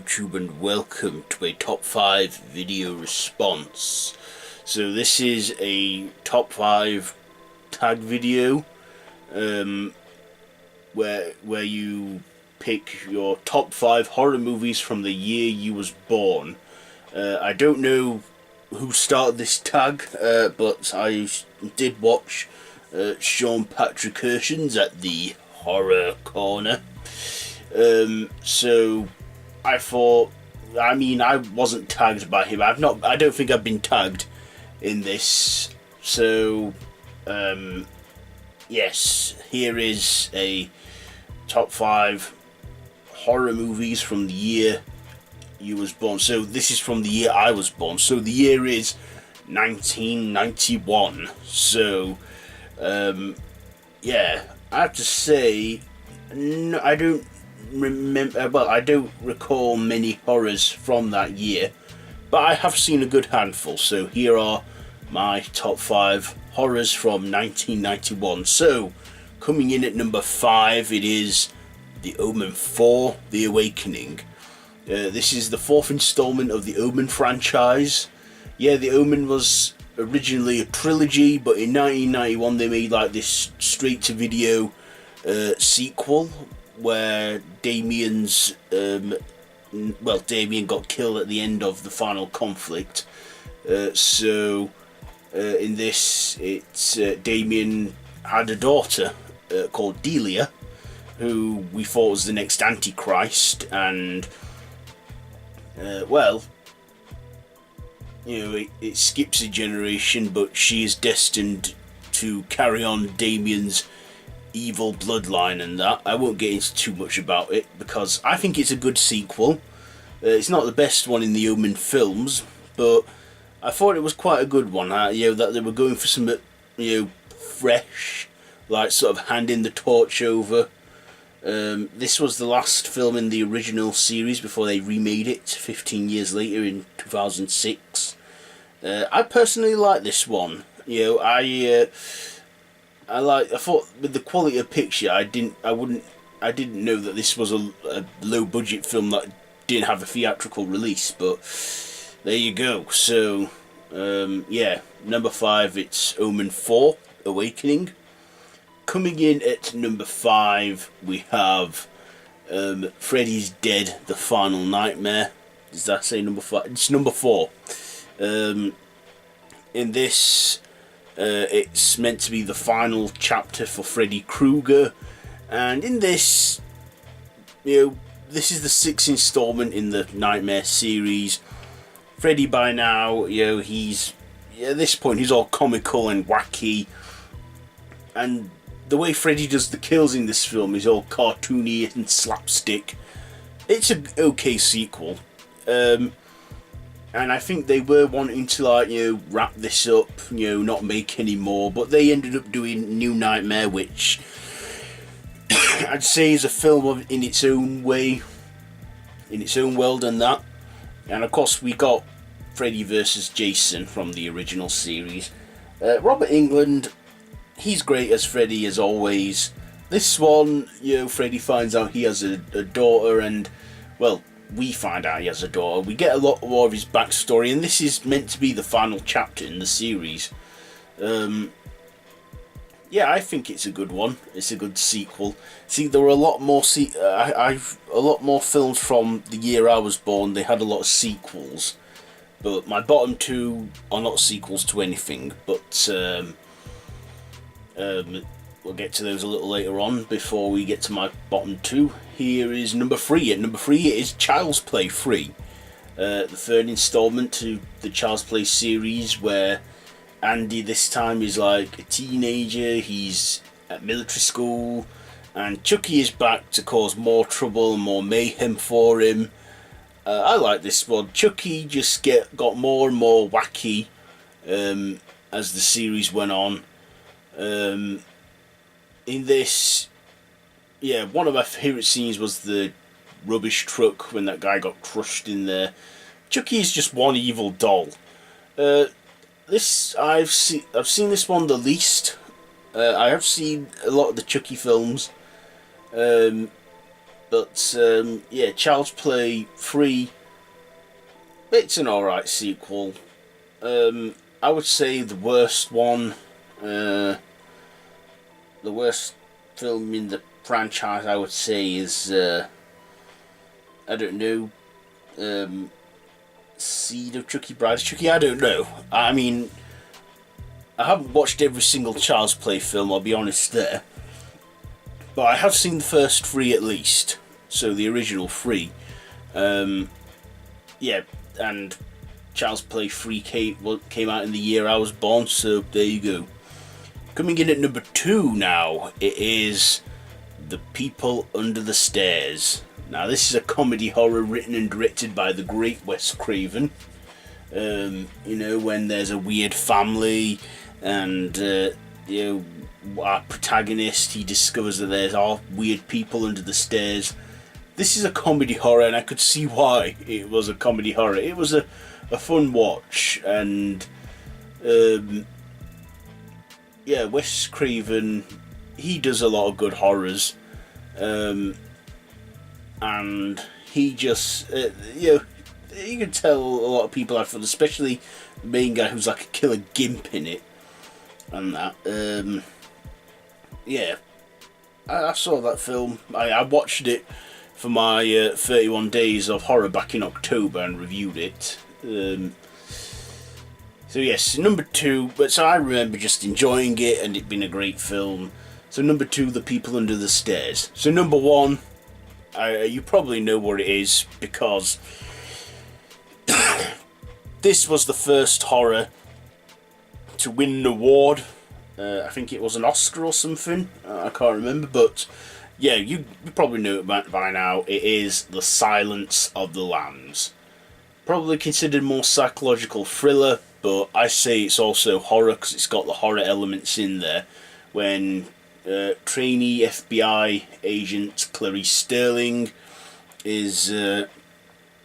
YouTube, and welcome to a top 5 video response. So this is a top 5 tag video where you pick your top 5 horror movies from the year you was born. I don't know who started this tag, but I did watch Sean Patrick Hershen's at the Horror Corner. So I thought, I wasn't tagged by him. I don't think I've been tagged in this. So, yes, here is a top 5 horror movies from the year you was born. So this is from the year I was born. So the year is 1991. So, yeah, I have to say, no, I don't remember. Well, I don't recall many horrors from that year, but I have seen a good handful. So here are my top 5 horrors from 1991. So coming in at number 5, it is The Omen 4: The Awakening. This is the 4th installment of the Omen franchise. Yeah, The Omen was originally a trilogy, but in 1991 they made like this straight-to-video sequel where Damien got killed at the end of the final conflict. So in this, it's Damien had a daughter called Delia, who we thought was the next Antichrist, and well, you know, it skips a generation, but she is destined to carry on Damien's evil bloodline and that. I won't get into too much about it because I think it's a good sequel. It's not the best one in the Omen films, but I thought it was quite a good one. You know, that they were going for some, you know, fresh, like sort of handing the torch over. This was the last film in the original series before they remade it 15 years later in 2006. I personally like this one. You know, I thought with the quality of picture, I didn't know that this was a low budget film that didn't have a theatrical release, but there you go. So yeah, number 5, it's Omen 4: Awakening. Coming in at number 5, we have Freddys Dead: The Final Nightmare. Does that say number 5? It's number 4. In this, it's meant to be the final chapter for Freddy Krueger, and in this, you know, this is the 6th installment in the Nightmare series. Freddy, by now, you know, at this point he's all comical and wacky, and the way Freddy does the kills in this film is all cartoony and slapstick. It's an okay sequel, and I think they were wanting to, like, you know, wrap this up, you know, not make any more, but they ended up doing New Nightmare, which I'd say is a film in its own way, in its own world, and that. And of course we got Freddy vs. Jason from the original series. Robert Englund, he's great as Freddy as always. This one, you know, Freddy finds out he has a daughter, and, well, we find out he has a daughter. We get a lot more of his backstory, and this is meant to be the final chapter in the series. Yeah, I think it's a good one. It's a good sequel. See, there were a lot more a lot more films from the year I was born. They had a lot of sequels, but my bottom 2 are not sequels to anything. But we'll get to those a little later on. Before we get to my bottom 2, here is number 3. At number 3 is Child's Play 3, the 3rd installment to the Child's Play series, where Andy this time is like a teenager. He's at military school, and Chucky is back to cause more trouble and more mayhem for him. I like this one. Chucky just got more and more wacky as the series went on. In this, yeah, one of my favourite scenes was the rubbish truck when that guy got crushed in there. Chucky is just one evil doll. This I've seen this one the least. I have seen a lot of the Chucky films. But yeah, Child's Play 3, it's an alright sequel. I would say the worst one, the worst film in the franchise, I would say, is, I don't know, Seed of Chucky, Bride of Chucky, I don't know. I mean, I haven't watched every single Child's Play film, I'll be honest there. But I have seen the first 3 at least, so the original 3. Yeah, and Child's Play 3 came out in the year I was born, so there you go. Coming in at number 2 now, it is The People Under the Stairs. Now this is a comedy horror written and directed by the great Wes Craven. You know, when there's a weird family and, you know, our protagonist, he discovers that there's all weird people under the stairs. This is a comedy horror, and I could see why it was a comedy horror. It was a fun watch, and yeah, Wes Craven, he does a lot of good horrors, and he just, you know, you can tell a lot of people have fun, especially the main guy who's like a killer gimp in it, and that. Yeah, I saw that film. I watched it for my 31 Days of Horror back in October and reviewed it. So yes, number 2, but so I remember just enjoying it and it being a great film. So number 2, The People Under the Stairs. So number 1, you probably know what it is, because this was the first horror to win an award. I think it was an Oscar or something, I can't remember, but yeah, you probably know it by now. It is The Silence of the Lambs. Probably considered more psychological thriller, but I say it's also horror because it's got the horror elements in there. When trainee FBI agent Clarice Sterling is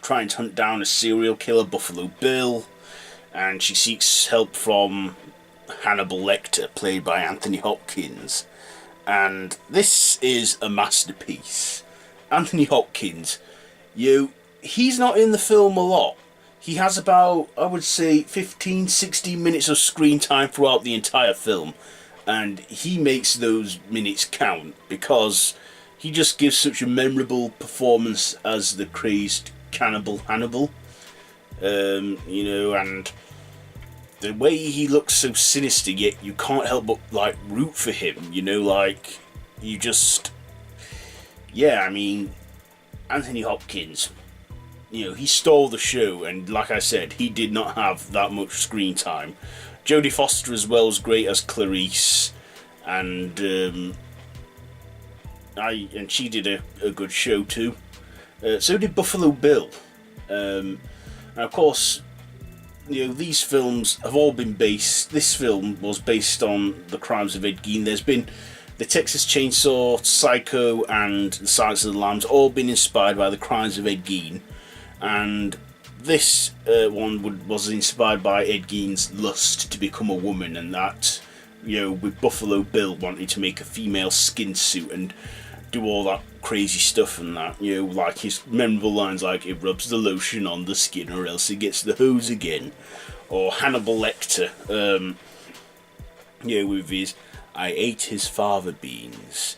trying to hunt down a serial killer, Buffalo Bill, and she seeks help from Hannibal Lecter, played by Anthony Hopkins. And this is a masterpiece. Anthony Hopkins, he's not in the film a lot. He has about, I would say, 15-16 minutes of screen time throughout the entire film, and he makes those minutes count because he just gives such a memorable performance as the crazed cannibal Hannibal. You know, and the way he looks so sinister, yet you can't help but, like, root for him, you know, like, you just, yeah, I mean, Anthony Hopkins, you know, he stole the show, and like I said, he did not have that much screen time. Jodie Foster as well was great as Clarice, and she did a good show too. So did Buffalo Bill. And of course, you know, these films have all been based. This film was based on the crimes of Ed Gein. There's been the Texas Chainsaw, Psycho, and The Silence of the Lambs, all been inspired by the crimes of Ed Gein. And this one was inspired by Ed Gein's lust to become a woman, and that, you know, with Buffalo Bill wanting to make a female skin suit and do all that crazy stuff and that, you know, like his memorable lines like, it rubs the lotion on the skin or else it gets the hose again. Or Hannibal Lecter, you know, with his, I ate his fava beans.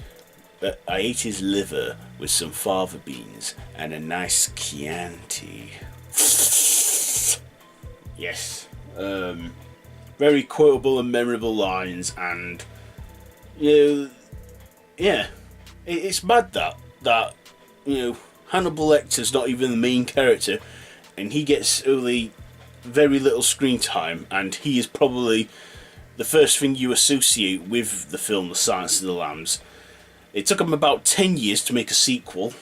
I ate his liver with some fava beans and a nice Chianti. Yes. Very quotable and memorable lines, and, you know, yeah. It's mad that, you know, Hannibal Lecter's not even the main character, and he gets only very little screen time, and he is probably the first thing you associate with the film The Silence of the Lambs. It took them about 10 years to make a sequel.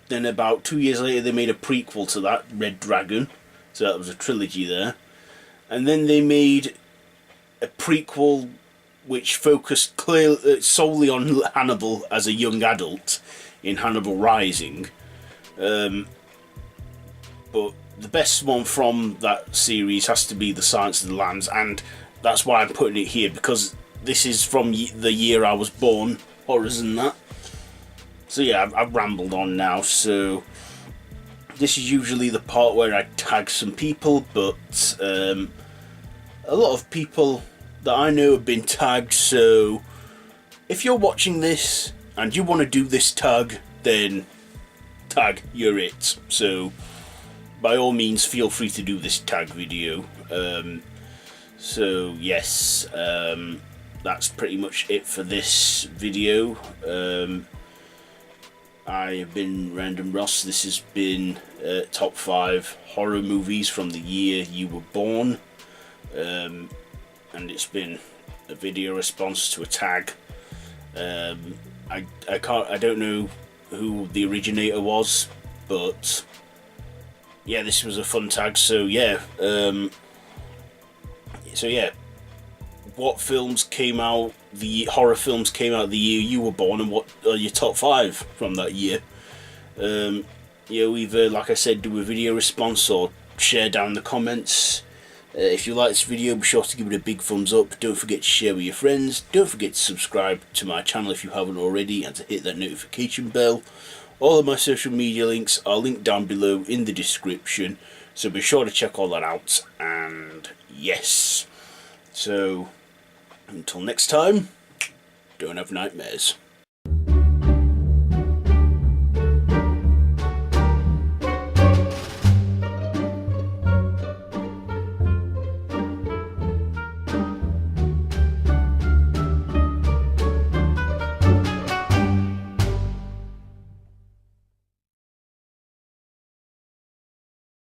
Then about 2 years later they made a prequel to that, Red Dragon, so that was a trilogy there. And then they made a prequel which focused solely on Hannibal as a young adult in Hannibal Rising. But the best one from that series has to be The Silence of the Lambs, and that's why I'm putting it here, because this is from the year I was born, horrors and that. So yeah, I've rambled on now, so this is usually the part where I tag some people, but a lot of people that I know have been tagged, so if you're watching this and you want to do this tag, then tag, you're it. So by all means, feel free to do this tag video. So yes, that's pretty much it for this video. I have been Random Ross. This has been top 5 horror movies from the year you were born, and it's been a video response to a tag. I don't know who the originator was, but yeah, this was a fun tag. So yeah, what films came out? The horror films came out the year you were born, and what are your top 5 from that year? Either, like I said, do a video response or share down in the comments. If you like this video, be sure to give it a big thumbs up. Don't forget to share with your friends. Don't forget to subscribe to my channel if you haven't already, and to hit that notification bell. All of my social media links are linked down below in the description, so be sure to check all that out. And yes, so until next time, don't have nightmares.